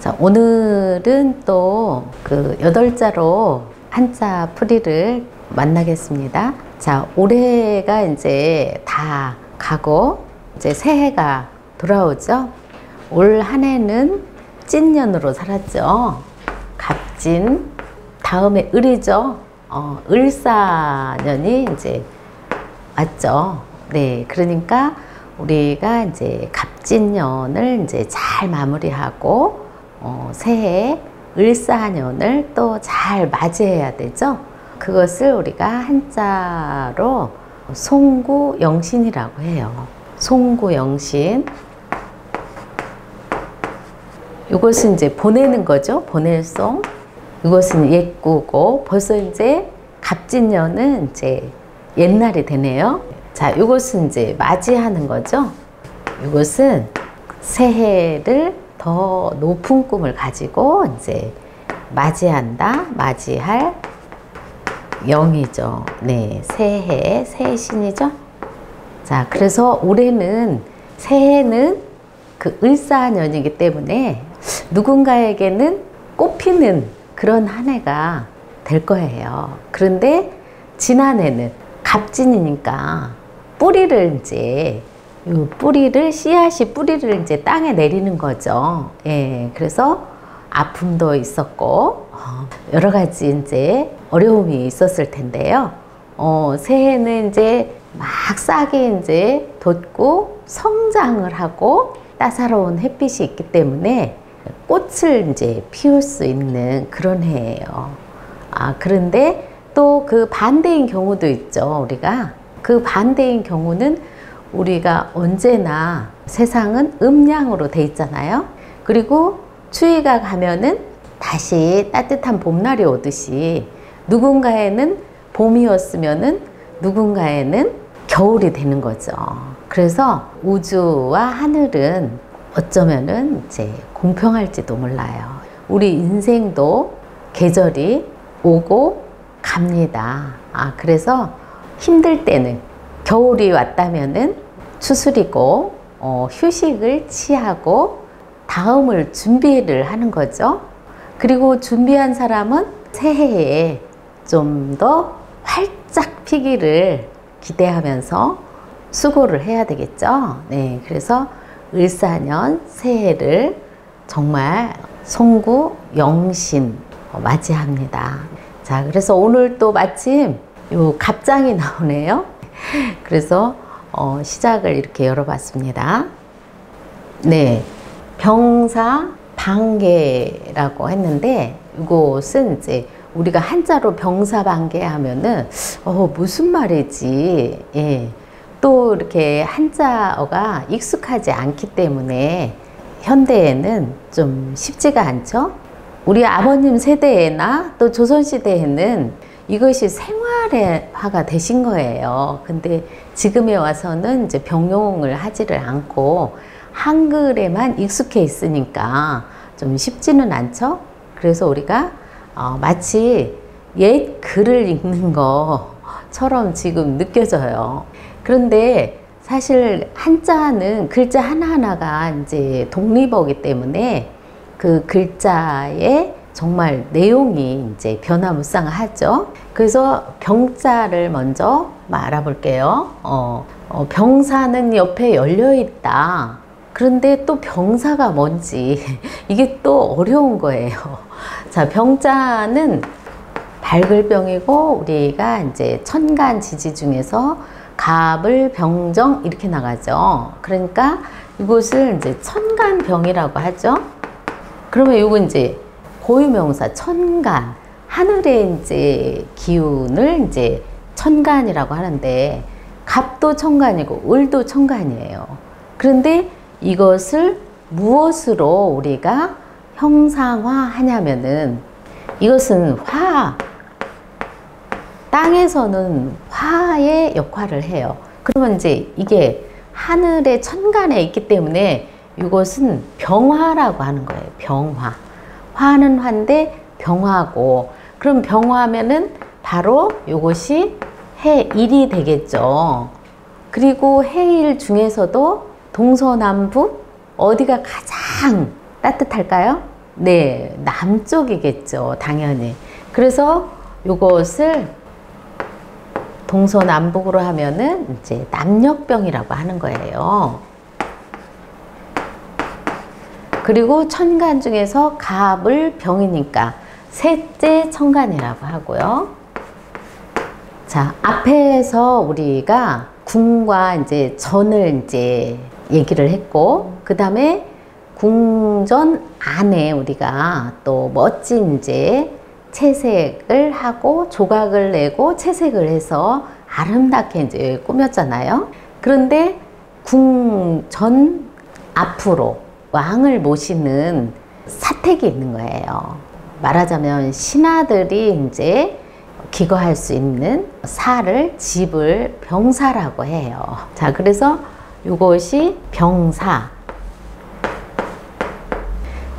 자, 오늘은 또 그 8자로 한자 풀이를 만나겠습니다. 자, 올해가 이제 다 가고 이제 새해가 돌아오죠. 올 한 해는 찐년으로 살았죠. 갑진, 다음에 을이죠. 을사년이 이제 왔죠. 네, 그러니까 우리가 이제 갑진년을 이제 잘 마무리하고 새해 을사년을 또 잘 맞이해야 되죠. 그것을 우리가 한자로 송구영신이라고 해요. 송구영신. 이것은 이제 보내는 거죠. 보낼송. 이것은 옛구고 벌써 이제 갑진년은 이제 옛날이 되네요. 자, 이것은 이제 맞이하는 거죠. 이것은 새해를 더 높은 꿈을 가지고 이제 맞이한다. 맞이할 영이죠. 네, 새해, 새해 신이죠. 자, 그래서 올해는 새해는 그 을사년이기 때문에 누군가에게는 꽃피는 그런 한 해가 될 거예요. 그런데 지난해는 갑진이니까 뿌리를 이제 요 뿌리를 씨앗이 뿌리를 이제 땅에 내리는 거죠. 예, 그래서 아픔도 있었고 여러 가지 이제 어려움이 있었을 텐데요. 새해는 이제 막 싹이 이제 돋고 성장을 하고 따사로운 햇빛이 있기 때문에 꽃을 이제 피울 수 있는 그런 해예요. 그런데 또 그 반대인 경우도 있죠. 우리가 그 반대인 경우는 우리가 언제나 세상은 음양으로 돼 있잖아요. 그리고 추위가 가면은 다시 따뜻한 봄날이 오듯이 누군가에는 봄이었으면은 누군가에는 겨울이 되는 거죠. 그래서 우주와 하늘은 어쩌면은 이제 공평할지도 몰라요. 우리 인생도 계절이 오고 갑니다. 그래서 힘들 때는 겨울이 왔다면은 추스리고 휴식을 취하고 다음을 준비를 하는 거죠. 그리고 준비한 사람은 새해에 좀 더 활짝 피기를 기대하면서 수고를 해야 되겠죠. 네, 그래서 을사년 새해를 정말 송구영신 맞이합니다. 자, 그래서 오늘 또 마침 요 갑장이 나오네요. 그래서 시작을 이렇게 열어봤습니다. 네, 병사 반개라고 했는데 이것은 이제 우리가 한자로 병사반개 하면은 무슨 말이지? 예. 또 이렇게 한자어가 익숙하지 않기 때문에 현대에는 좀 쉽지가 않죠. 우리 아버님 세대나 또 조선시대에는 이것이 생활화가 되신 거예요. 근데 지금에 와서는 이제 병용을 하지를 않고 한글에만 익숙해 있으니까 좀 쉽지는 않죠. 그래서 우리가 마치 옛 글을 읽는 것처럼 지금 느껴져요. 그런데 사실 한자는 글자 하나하나가 이제 독립어이기 때문에 그 글자의 정말 내용이 이제 변화무쌍하죠. 그래서 병자를 먼저 알아볼게요. 병사는 옆에 열려 있다. 그런데 또 병사가 뭔지 이게 또 어려운 거예요. 자, 병자는 발글병이고 우리가 이제 천간지지 중에서 갑을 병정 이렇게 나가죠. 그러니까 이것을 이제 천간병이라고 하죠. 그러면 이건 이제 고유명사 천간, 하늘의 이제 기운을 이제 천간이라고 하는데 갑도 천간이고 을도 천간이에요. 그런데 이것을 무엇으로 우리가 형상화하냐면은 이것은 화, 땅에서는 화의 역할을 해요. 그러면 이제 이게 하늘의 천간에 있기 때문에 이것은 병화라고 하는 거예요. 병화. 화는 화인데 병화고, 그럼 병화면은 바로 이것이 해일이 되겠죠. 그리고 해일 중에서도 동서남북 어디가 가장 따뜻할까요? 네, 남쪽이겠죠, 당연히. 그래서 요것을 동서남북으로 하면은 이제 남녘병이라고 하는 거예요. 그리고 천간 중에서 갑을 병이니까 셋째 천간이라고 하고요. 자, 앞에서 우리가 궁과 이제 전을 이제 얘기를 했고, 그 다음에 궁전 안에 우리가 또 멋진 이제 채색을 하고 조각을 내고 채색을 해서 아름답게 이제 꾸몄잖아요. 그런데 궁전 앞으로 왕을 모시는 사택이 있는 거예요. 말하자면 신하들이 이제 기거할 수 있는 사를, 집을 병사라고 해요. 자, 그래서 이것이 병사.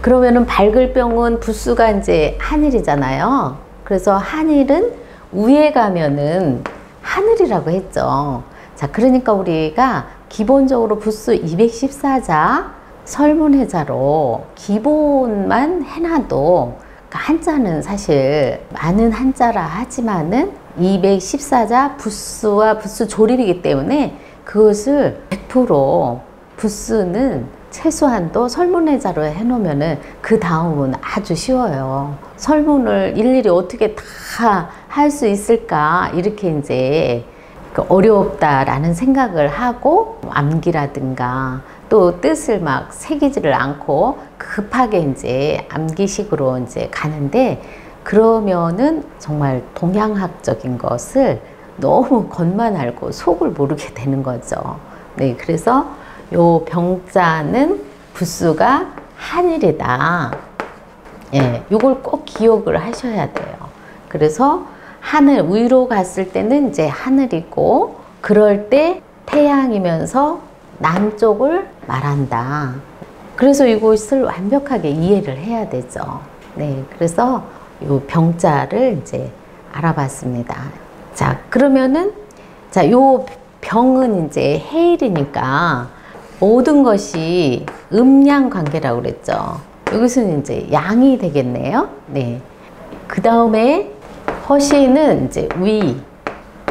그러면은 밝을 병은 부수가 이제 하늘이잖아요. 그래서 하늘은 위에 가면은 하늘이라고 했죠. 자, 그러니까 우리가 기본적으로 부수 214자 설문해자로 기본만 해놔도 한자는 사실 많은 한자라 하지만은 214자 부수와 부수 조립이기 때문에 그것을 100% 부수는 최소한도 설문해자로 해놓으면은 그 다음은 아주 쉬워요. 설문을 일일이 어떻게 다 할 수 있을까 이렇게 이제 어렵다라는 생각을 하고 암기라든가 또 뜻을 막 새기지를 않고 급하게 이제 암기식으로 이제 가는데, 그러면은 정말 동양학적인 것을 너무 겉만 알고 속을 모르게 되는 거죠. 네, 그래서 요 병자는 부수가 하늘이다. 예, 요걸 꼭 기억을 하셔야 돼요. 그래서 하늘 위로 갔을 때는 이제 하늘이고, 그럴 때 태양이면서 남쪽을 말한다. 그래서 이것을 완벽하게 이해를 해야 되죠. 네, 그래서 요 병자를 이제 알아봤습니다. 자, 그러면은 자, 요 병은 이제 해일이니까 모든 것이 음양 관계라고 그랬죠. 여기서는 이제 양이 되겠네요. 네. 그 다음에 허시는 이제 위,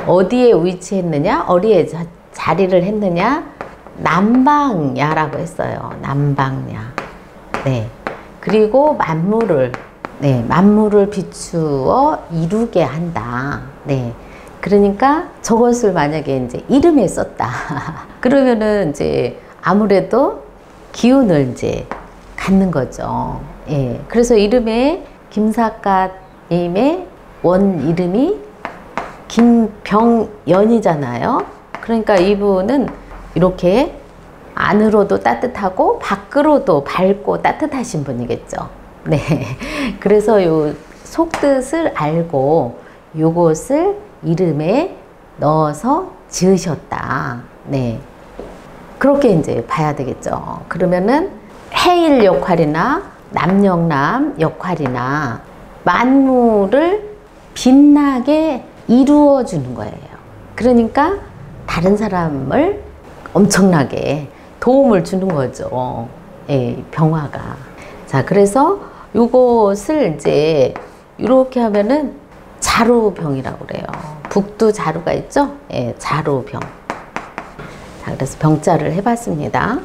어디에 위치했느냐, 어디에 자리를 했느냐, 남방야라고 했어요. 남방야. 네. 그리고 만물을, 네, 만물을 비추어 이루게 한다. 네. 그러니까 저것을 만약에 이제 이름에 썼다. 그러면은 이제 아무래도 기운을 이제 갖는 거죠. 예. 그래서 이름에 김사갓님의 원 이름이 김병연이잖아요. 그러니까 이분은 이렇게 안으로도 따뜻하고 밖으로도 밝고 따뜻하신 분이겠죠. 네. 그래서 요 속뜻을 알고 요것을 이름에 넣어서 지으셨다. 네. 그렇게 이제 봐야 되겠죠. 그러면은 해일 역할이나 남영남 역할이나 만물을 빛나게 이루어 주는 거예요. 그러니까 다른 사람을 엄청나게 도움을 주는 거죠. 예, 병화가. 자, 그래서 요것을 이제 이렇게 하면은 자루병이라고 그래요. 북두 자루가 있죠? 예, 자루병. 자, 그래서 병자를 해봤습니다.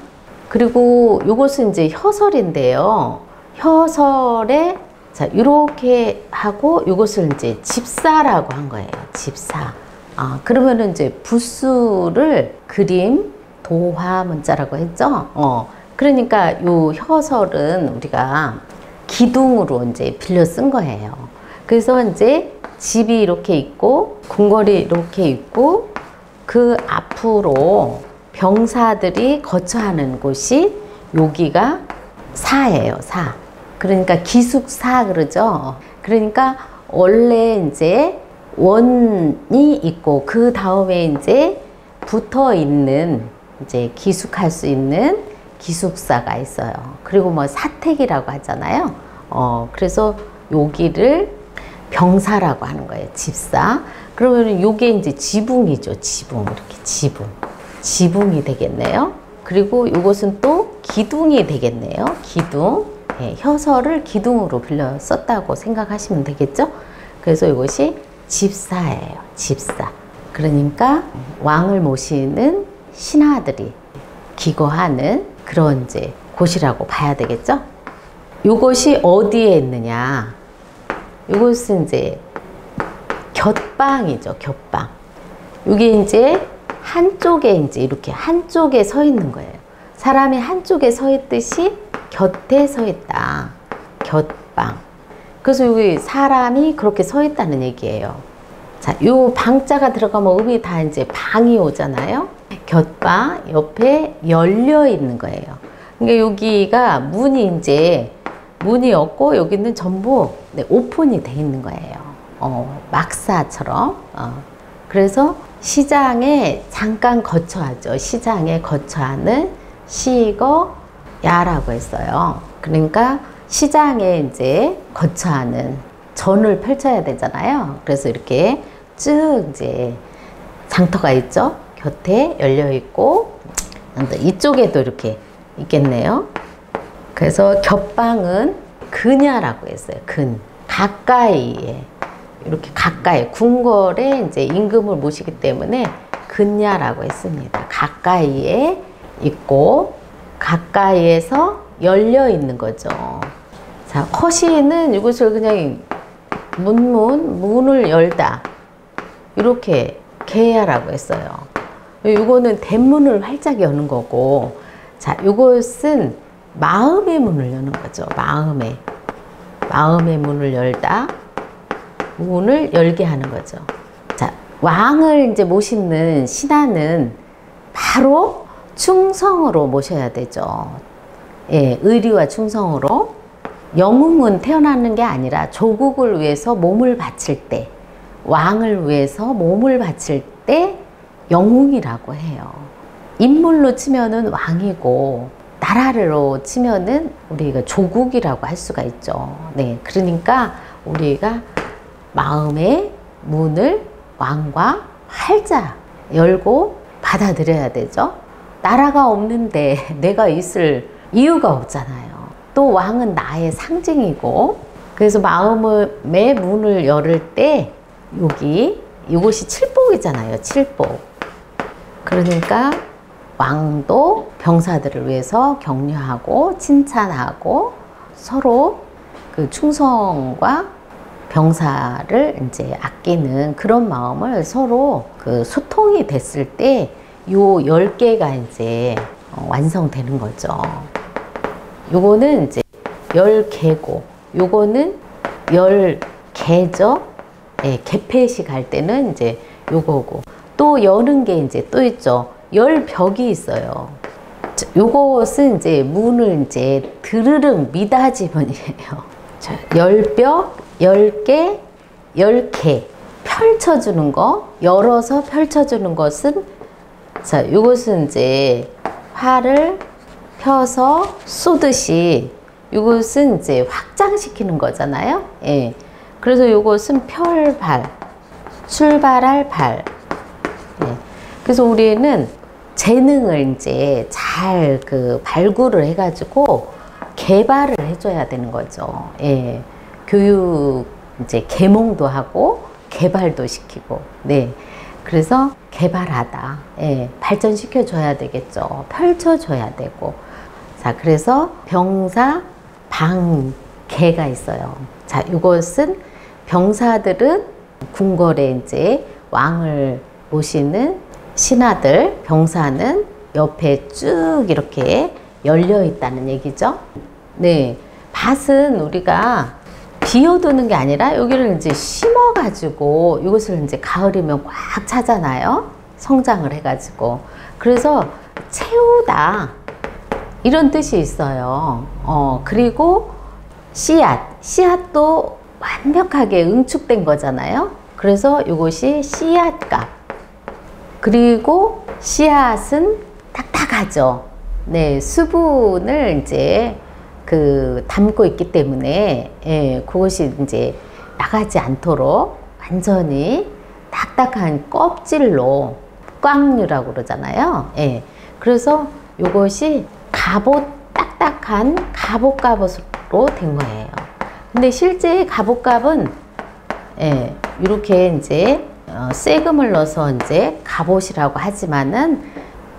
그리고 요것은 이제 혀설인데요. 혀설에 자, 이렇게 하고 요것을 이제 집사라고 한 거예요. 집사. 아, 그러면은 이제 부수를 그림, 도화, 문자라고 했죠. 그러니까 요 혀설은 우리가 기둥으로 이제 빌려 쓴 거예요. 그래서 이제 집이 이렇게 있고 궁궐이 이렇게 있고 그 앞으로 병사들이 거처하는 곳이 여기가 사예요. 사. 그러니까 기숙사 그러죠. 그러니까 원래 이제 원이 있고 그 다음에 이제 붙어 있는 이제 기숙할 수 있는 기숙사가 있어요. 그리고 뭐 사택이라고 하잖아요. 그래서 여기를 병사라고 하는 거예요. 집사. 그러면 요게 이제 지붕이죠. 지붕. 이렇게 지붕. 지붕이 되겠네요. 그리고 요것은 또 기둥이 되겠네요. 기둥. 예, 혀서를 기둥으로 빌려 썼다고 생각하시면 되겠죠? 그래서 이것이 집사예요. 집사. 그러니까 왕을 모시는 신하들이 기거하는 그런 이제 곳이라고 봐야 되겠죠? 이것이 어디에 있느냐? 이것은 이제 곁방이죠. 곁방. 이게 이제 한쪽에 이제 이렇게 한쪽에 서 있는 거예요. 사람이 한쪽에 서 있듯이 곁에 서 있다. 곁방. 그래서 여기 사람이 그렇게 서 있다는 얘기예요. 자, 요 방자가 들어가면 음이 다 이제 방이 오잖아요. 곁방 옆에 열려 있는 거예요. 그러니까 여기가 문이 이제 문이 없고 여기는 전부 네, 오픈이 돼 있는 거예요. 막사처럼. 그래서 시장에 잠깐 거처하죠. 시장에 거처하는 시거야라고 했어요. 그러니까 시장에 이제 거처하는 전을 펼쳐야 되잖아요. 그래서 이렇게 쭉 이제 장터가 있죠. 곁에 열려 있고 이쪽에도 이렇게 있겠네요. 그래서 겹방은 근야라고 했어요. 근 가까이에 이렇게 가까이 궁궐에 이제 임금을 모시기 때문에 근야라고 했습니다. 가까이에 있고 가까이에서 열려 있는 거죠. 자, 허시는 이것을 그냥 문을 열다 이렇게 개야라고 했어요. 이거는 대문을 활짝 여는 거고, 자, 이것은 마음의 문을 여는 거죠. 마음의 문을 열다, 문을 열게 하는 거죠. 자, 왕을 이제 모시는 신하는 바로 충성으로 모셔야 되죠. 예, 의리와 충성으로. 영웅은 태어나는 게 아니라 조국을 위해서 몸을 바칠 때, 왕을 위해서 몸을 바칠 때 영웅이라고 해요. 인물로 치면은 왕이고 나라로 치면은 우리가 조국이라고 할 수가 있죠. 네, 그러니까 우리가 마음의 문을 왕과 활짝 열고 받아들여야 되죠. 나라가 없는데 내가 있을 이유가 없잖아요. 또 왕은 나의 상징이고, 그래서 마음의 문을 열을 때 이것이 칠복이잖아요. 칠복. 그러니까 왕도 병사들을 위해서 격려하고 칭찬하고 서로 그 충성과 병사를 이제 아끼는 그런 마음을 서로 그 소통이 됐을 때 요 10개가 이제 완성되는 거죠. 요거는 이제 10개고, 요거는 10개죠. 예, 개폐식 할 때는 이제 요거고, 또 여는 게 이제 또 있죠. 10벽이 있어요. 요것은 이제 문을 이제 드르륵 미닫이문이에요. 10벽, 10개, 10개 펼쳐주는 거, 열어서 펼쳐주는 것은, 자, 이것은 이제 활을 펴서 쏘듯이 이것은 이제 확장시키는 거잖아요. 예. 그래서 이것은 펼발, 출발할 발. 예. 그래서 우리는 재능을 이제 잘 그 발굴을 해가지고 개발을 해줘야 되는 거죠. 예. 교육 이제 계몽도 하고 개발도 시키고, 네. 그래서 개발하다, 예, 발전시켜줘야 되겠죠. 펼쳐줘야 되고. 자, 그래서 병사, 방, 개가 있어요. 자, 이것은 병사들은 궁궐에 이제 왕을 모시는 신하들, 병사는 옆에 쭉 이렇게 열려 있다는 얘기죠. 네. 밭은 우리가 비워두는 게 아니라 여기를 이제 심어가지고 이것을 이제 가을이면 꽉 차잖아요. 성장을 해가지고. 그래서 채우다. 이런 뜻이 있어요. 그리고 씨앗도 완벽하게 응축된 거잖아요. 그래서 이것이 씨앗값. 그리고 씨앗은 딱딱하죠. 네, 수분을 이제 담고 있기 때문에, 예, 그것이 이제 나가지 않도록 완전히 딱딱한 껍질로 꽝류라고 그러잖아요. 예. 그래서 이것이 딱딱한 갑옷 된 거예요. 근데 실제 갑옷값은 예, 이렇게 이제 세금을 넣어서 이제 갑옷이라고 하지만은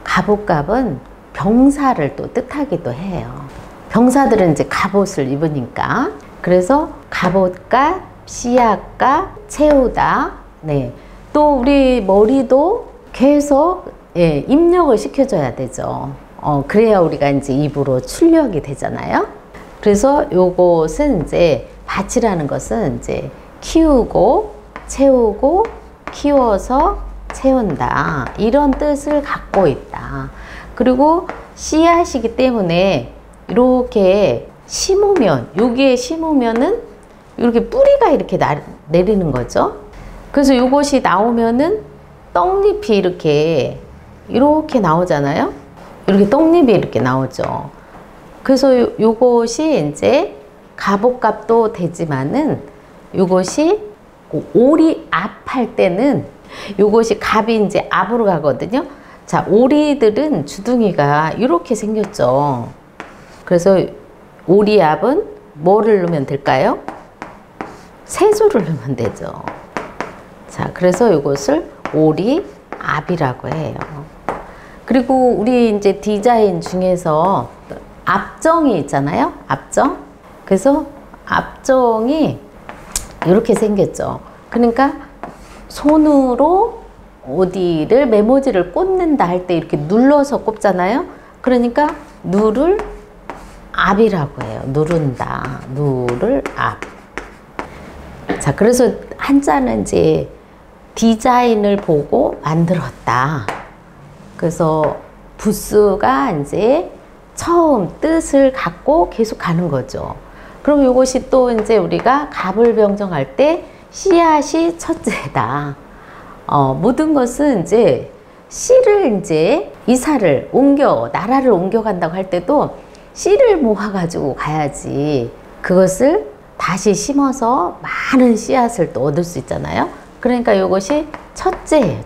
갑옷값은 병사를 또 뜻하기도 해요. 병사들은 이제 갑옷을 입으니까. 그래서 갑옷값, 씨앗값, 채우다. 네. 또 우리 머리도 계속 예, 입력을 시켜줘야 되죠. 그래야 우리가 이제 입으로 출력이 되잖아요. 그래서 요것은 이제 밭이라는 것은 이제 키우고 채우고 키워서 채운다. 이런 뜻을 갖고 있다. 그리고 씨앗이기 때문에 이렇게 심으면, 여기에 심으면은 이렇게 뿌리가 이렇게 내리는 거죠. 그래서 요것이 나오면은 떡잎이 이렇게 나오잖아요. 이렇게 떡잎이 이렇게 나오죠. 그래서 요것이 이제 갑옷값도 되지만은 요것이 오리 앞할 때는 요것이 갑이 이제 앞으로 가거든요. 자, 오리들은 주둥이가 이렇게 생겼죠. 그래서 오리 앞은 뭐를 넣으면 될까요? 세조를 넣으면 되죠. 자, 그래서 이것을 오리 앞이라고 해요. 그리고 우리 이제 디자인 중에서 앞정이 있잖아요. 앞정. 그래서 앞정이 이렇게 생겼죠. 그러니까 손으로 어디를 메모지를 꽂는다 할 때 이렇게 눌러서 꼽잖아요. 그러니까 누를 앞이라고 해요. 누른다. 누를 앞. 자, 그래서 한자는 이제 디자인을 보고 만들었다. 그래서 부스가 이제 처음 뜻을 갖고 계속 가는 거죠. 그럼 이것이 또 이제 우리가 갑을 병정할 때 씨앗이 첫째다. 모든 것은 이제 씨를 이제 이사를 나라를 옮겨간다고 할 때도 씨를 모아가지고 가야지 그것을 다시 심어서 많은 씨앗을 또 얻을 수 있잖아요. 그러니까 이것이 첫째예요.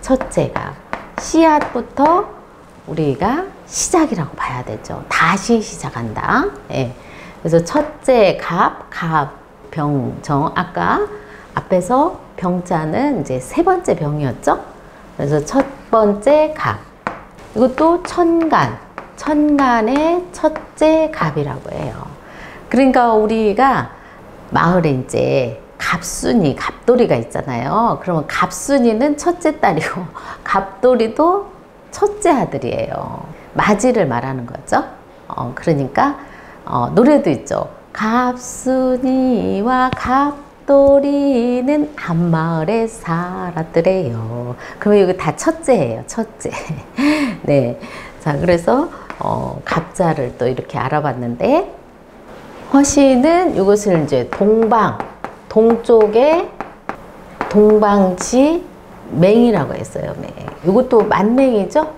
첫째가 씨앗부터 우리가 시작이라고 봐야 되죠. 다시 시작한다. 예. 그래서 첫째 갑, 병정. 아까 앞에서 병자는 이제 세 번째 병이었죠. 그래서 첫 번째 갑. 이것도 천간의 첫째 갑이라고 해요. 그러니까 우리가 마을에 이제 갑돌이가 있잖아요. 그러면 갑순이는 첫째 딸이고 갑돌이도 첫째 아들이에요. 맞이를 말하는 거죠. 그러니까 노래도 있죠. 갑순이와 갑돌이는 한 마을에 살았더래요. 그러면 이거 다 첫째예요. 첫째. 네. 자, 그래서 갑자를 또 이렇게 알아봤는데, 허씨는 이것을 이제 동쪽에 동방지 맹이라고 했어요. 맹. 이것도 만맹이죠.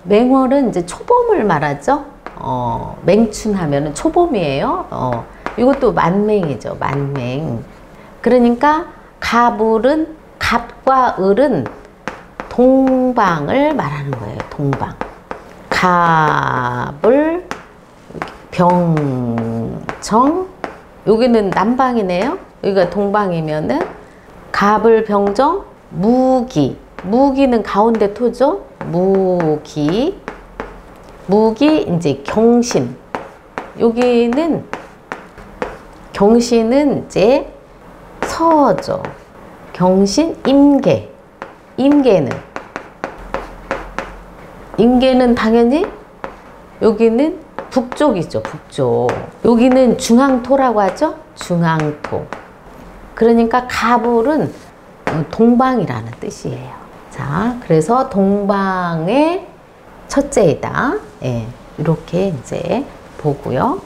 맹월은 이제 초봄을 말하죠. 맹춘하면은 초봄이에요. 이것도 만맹이죠. 만맹. 그러니까 갑과 을은 동방을 말하는 거예요. 동방. 갑을 병정, 여기는 남방이네요. 여기가 동방이면은 갑을 병정, 무기는 가운데 토죠. 무기 이제 경신. 여기는 경신은 이제 서죠. 경신, 임계는 당연히 여기는 북쪽이죠. 북쪽. 여기는 중앙토라고 하죠. 중앙토. 그러니까 갑을은 동방이라는 뜻이에요. 자, 그래서 동방의 첫째이다. 예, 이렇게 이제 보고요.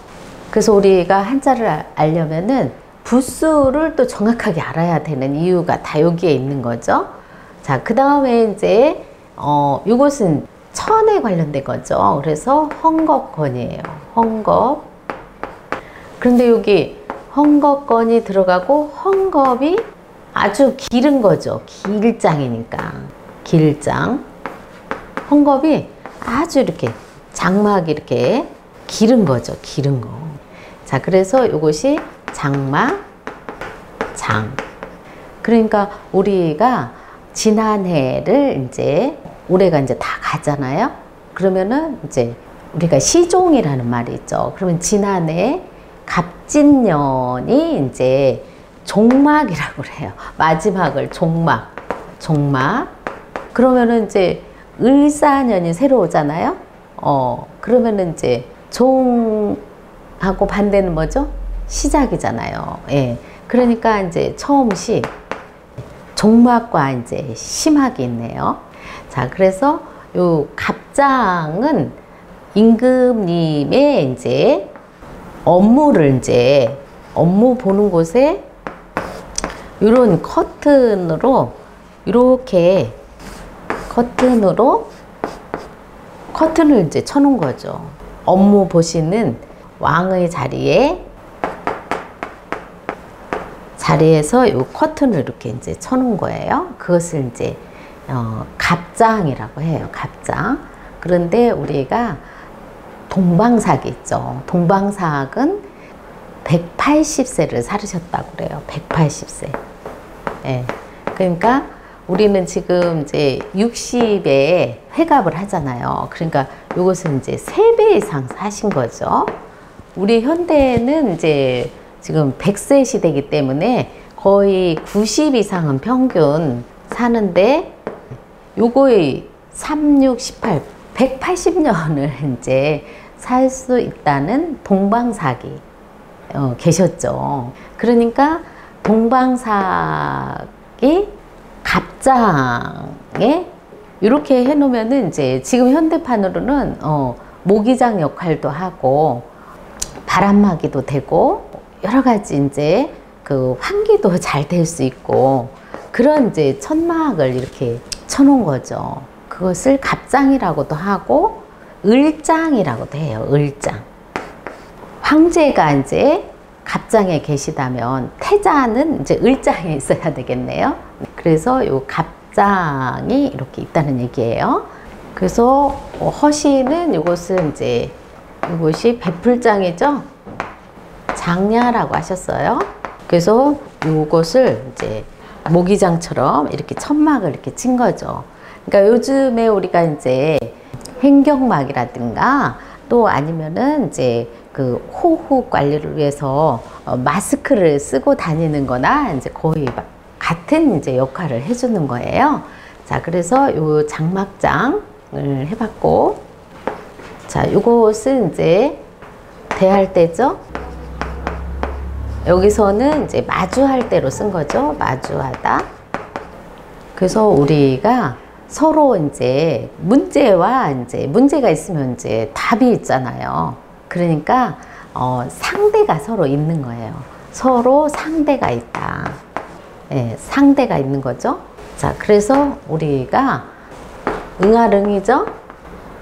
그래서 우리가 한자를 알려면은 부수를 또 정확하게 알아야 되는 이유가 다 여기에 있는 거죠. 자, 그 다음에 이제 이것은 천에 관련된 거죠. 그래서 헝겊건이에요. 헝겊. 그런데 여기 헝겊건이 들어가고 헝겊이 아주 길은 거죠. 길장이니까. 길장. 헝겊이 아주 이렇게 장막이 이렇게 기른 거죠. 기른 거. 자, 그래서 이것이 장마, 장. 그러니까 우리가 지난해를 이제 올해가 이제 다 가잖아요. 그러면은 이제 우리가 시종이라는 말이 있죠. 그러면 지난해 갑진년이 이제 종막이라고 그래요. 마지막을 종막. 그러면은 이제 을사년이 새로 오잖아요. 그러면은 이제 종하고 반대는 뭐죠? 시작이잖아요. 예. 그러니까 이제 처음 시, 종막과 이제 심학이 있네요. 자, 그래서 요 갑장은 임금님의 이제 업무를 이제 업무 보는 곳에 이런 커튼으로 이렇게 커튼을 이제 쳐놓은 거죠. 업무 보시는 왕의 자리에서 이 커튼을 이렇게 이제 쳐놓은 거예요. 그것을 이제 갑장이라고 해요. 갑장. 그런데 우리가 동방삭이 있죠. 동방삭은 180세를 살으셨다고 그래요. 180세. 예. 그러니까 우리는 지금 이제 60에 회갑을 하잖아요. 그러니까 이것은 이제 3배 이상 사신 거죠. 우리 현대는 이제 지금 100세 시대이기 때문에 거의 90 이상은 평균 사는데 요거의 3, 6, 18, 180년을 이제 살 수 있다는 동방삭이 계셨죠. 그러니까 동방삭이 갑장에 이렇게 해놓으면은 이제 지금 현대판으로는 모기장 역할도 하고 바람막이도 되고 여러 가지 이제 그 환기도 잘 될 수 있고 그런 이제 천막을 이렇게 쳐놓은 거죠. 그것을 갑장이라고도 하고 을장이라고도 해요. 을장. 황제가 이제 갑장에 계시다면 태자는 이제 을장에 있어야 되겠네요. 그래서 요 갑장이 이렇게 있다는 얘기예요. 그래서 허시는 이것은 이제 이것이 베풀장이죠. 장야라고 하셨어요. 그래서 이것을 이제 모기장처럼 이렇게 천막을 이렇게 친 거죠. 그러니까 요즘에 우리가 이제 횡격막이라든가 또 아니면은 이제 그 호흡 관리를 위해서 마스크를 쓰고 다니는 거나 이제 거의 같은 이제 역할을 해주는 거예요. 자, 그래서 요 장막장을 해봤고, 자, 요것은 이제 대할 때죠. 여기서는 이제 마주할 때로 쓴 거죠. 마주하다. 그래서 우리가 서로 이제 문제가 있으면 이제 답이 있잖아요. 그러니까 상대가 서로 있는 거예요. 서로 상대가 있다. 예, 상대가 있는 거죠. 자, 그래서 우리가 응할응이죠.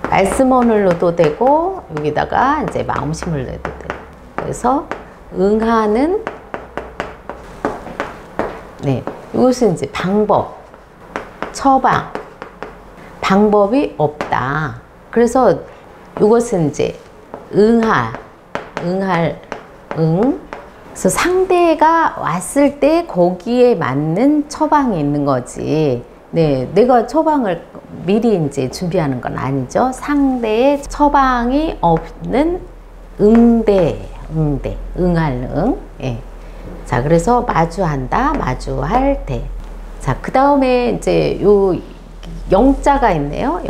말씀언을 넣어도 되고 여기다가 이제 마음심을 넣어도 돼요. 그래서 응하는 네, 이것은 이제 방법, 처방, 방법이 없다. 그래서 이것은 이제 응할, 그래서 상대가 왔을 때 거기에 맞는 처방이 있는 거지. 네, 내가 처방을 미리 이제 준비하는 건 아니죠. 상대의 처방이 없는 응할. 예. 자, 그래서 마주한다, 마주할 때. 자, 그 다음에 이제 요 영자가 있네요.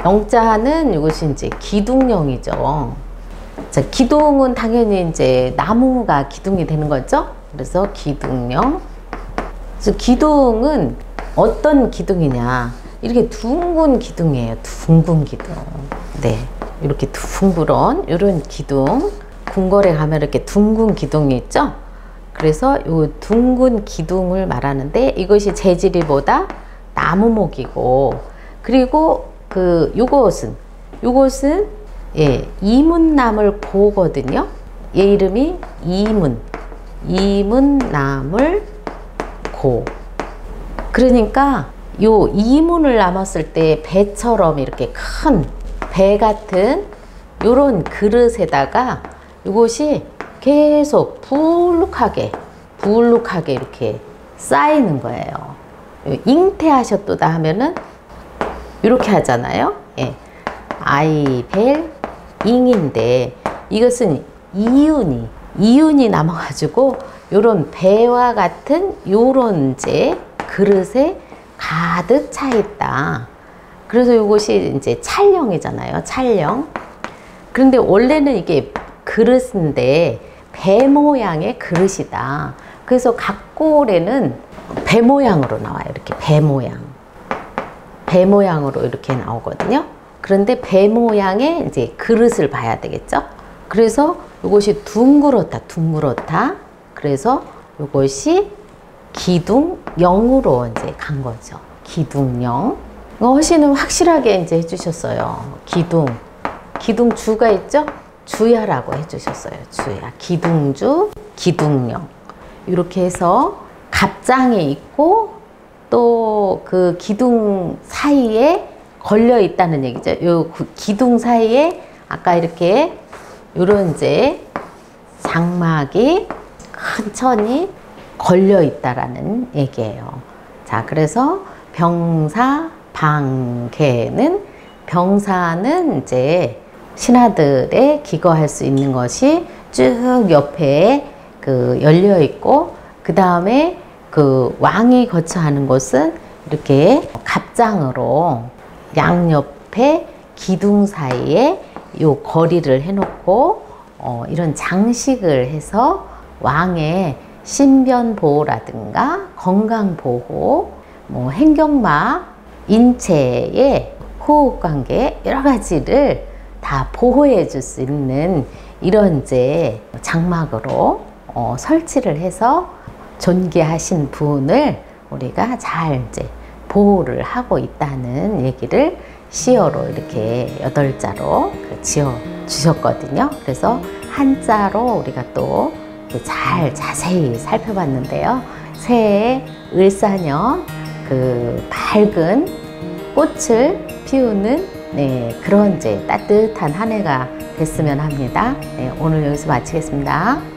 영자는 이것이 이제 기둥령이죠. 자, 기둥은 당연히 이제 나무가 기둥이 되는 거죠. 그래서 기둥령. 그래서 기둥은 어떤 기둥이냐. 이렇게 둥근 기둥이에요. 둥근 기둥. 네. 이렇게 둥그런, 이런 기둥. 궁궐에 가면 이렇게 둥근 기둥이 있죠. 그래서 이 둥근 기둥을 말하는데 이것이 재질이 뭐다? 나무목이고, 그리고 요것은 예, 이문나물 고거든요. 얘 이름이 이문나물 고. 그러니까 요 이문을 남았을 때 배처럼 이렇게 큰 배 같은 요런 그릇에다가 이것이 계속 불룩하게 이렇게 쌓이는 거예요. 잉태하셨도다 하면은 이렇게 하잖아요. 예. 아이벨 잉인데 이것은 이윤이 남아가지고 요런 배와 같은 요런 이제 그릇에 가득 차 있다. 그래서 이것이 이제 찰령이잖아요. 찰령. 그런데 원래는 이게 그릇인데 배 모양의 그릇이다. 그래서 각골에는 배 모양으로 나와요. 이렇게 배 모양으로 이렇게 나오거든요. 그런데 배 모양의 이제 그릇을 봐야 되겠죠. 그래서 이것이 둥그렇다. 그래서 이것이 기둥영으로 이제 간 거죠. 기둥영. 허신은 확실하게 이제 해주셨어요. 기둥주가 있죠? 주야라고 해주셨어요. 주야. 기둥주, 기둥영. 이렇게 해서 갑장이 있고 또 그 기둥 사이에 걸려 있다는 얘기죠. 요 기둥 사이에 아까 이렇게 요런 이제 장막이 큰 천이 걸려 있다라는 얘기예요. 자, 그래서 병사는 이제 신하들의 기거할 수 있는 것이 쭉 옆에 그 열려 있고, 그 다음에 그 왕이 거처하는 곳은 이렇게 갑장으로 양옆에 기둥 사이에 요 거리를 해놓고 이런 장식을 해서 왕의 신변 보호라든가 건강 보호, 뭐 행경마, 인체의 호흡 관계 여러 가지를 다 보호해 줄 수 있는 이런 이제 장막으로 설치를 해서 존귀하신 분을 우리가 잘 이제 보호를 하고 있다는 얘기를 시어로 이렇게 8자로 지어 주셨거든요. 그래서 한자로 우리가 또 잘 자세히 살펴봤는데요. 새해 을사년 그 밝은 꽃을 피우는 그런 이제 따뜻한 한 해가 됐으면 합니다. 오늘 여기서 마치겠습니다.